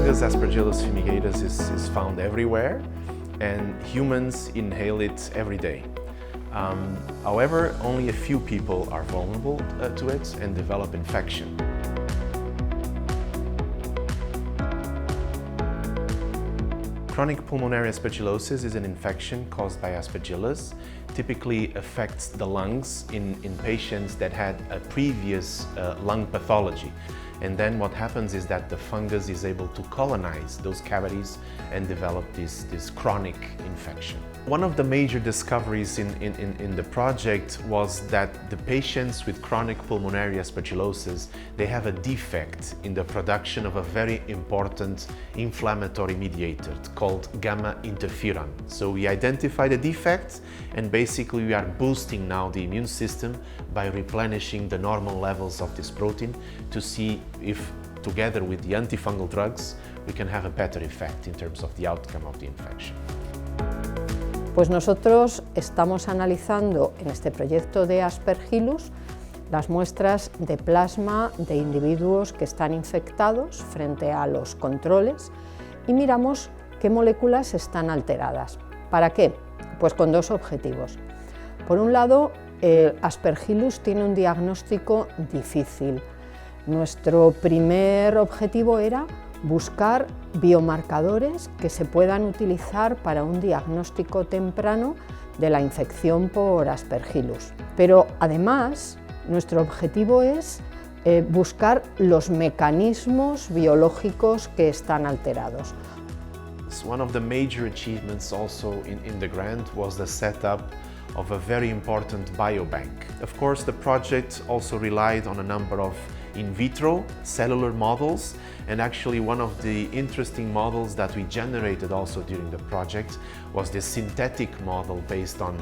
fungus Aspergillus fumigatus is found everywhere, and humans inhale it every day. However, only a few people are vulnerable to it and develop infection. Chronic pulmonary aspergillosis is an infection caused by Aspergillus. Typically affects the lungs in patients that had a previous lung pathology. And then what happens is that the fungus is able to colonize those cavities and develop this chronic infection. One of the major discoveries in the project was that the patients with chronic pulmonary aspergillosis, they have a defect in the production of a very important inflammatory mediator called gamma interferon. So we identify the defect, and basically we are boosting now the immune system by replenishing the normal levels of this protein to see if, together with the antifungal drugs, we can have a better effect in terms of the outcome of the infection. Pues nosotros estamos analizando en este proyecto de Aspergillus las muestras de plasma de individuos que están infectados frente a los controles y miramos qué moléculas están alteradas. ¿Para qué? Pues con dos objetivos. Por un lado, Aspergillus tiene un diagnóstico difícil. Nuestro primer objetivo era buscar biomarcadores que se puedan utilizar para un diagnóstico temprano de la infección por Aspergillus. Pero además, nuestro objetivo es buscar los mecanismos biológicos que están alterados. One of the major achievements also in the grant was the setup of a very important biobank. Of course, the project also relied on a number of in vitro cellular models, and actually one of the interesting models that we generated also during the project was this synthetic model based on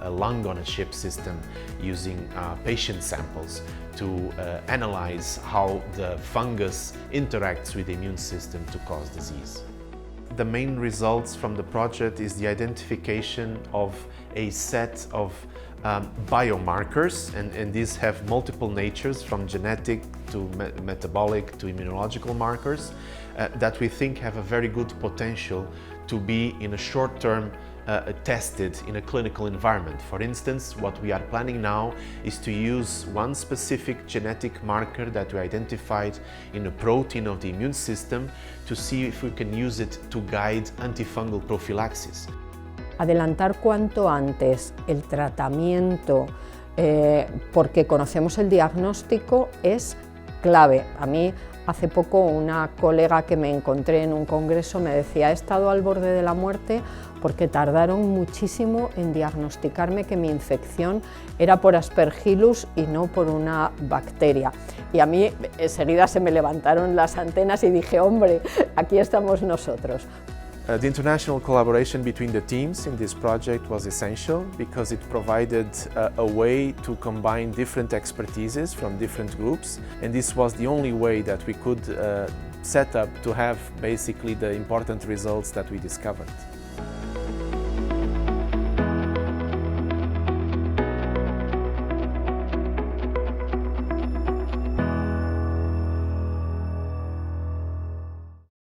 a lung-on-a-chip system using patient samples to analyze how the fungus interacts with the immune system to cause disease. The main results from the project is the identification of a set of biomarkers, and these have multiple natures, from genetic to metabolic to immunological markers, that we think have a very good potential to be in a short term tested in a clinical environment. For instance, what we are planning now is to use one specific genetic marker that we identified in a protein of the immune system to see if we can use it to guide antifungal prophylaxis. Adelantar cuanto antes el tratamiento porque conocemos el diagnóstico es clave. A mí hace poco una colega que me encontré en un congreso me decía: he estado al borde de la muerte porque tardaron muchísimo en diagnosticarme que mi infección era por Aspergillus y no por una bacteria. Y a mí enseguida se me levantaron las antenas y dije: hombre, aquí estamos nosotros. The international collaboration between the teams in this project was essential because it provided a way to combine different expertises from different groups, and this was the only way that we could set up to have basically the important results that we discovered.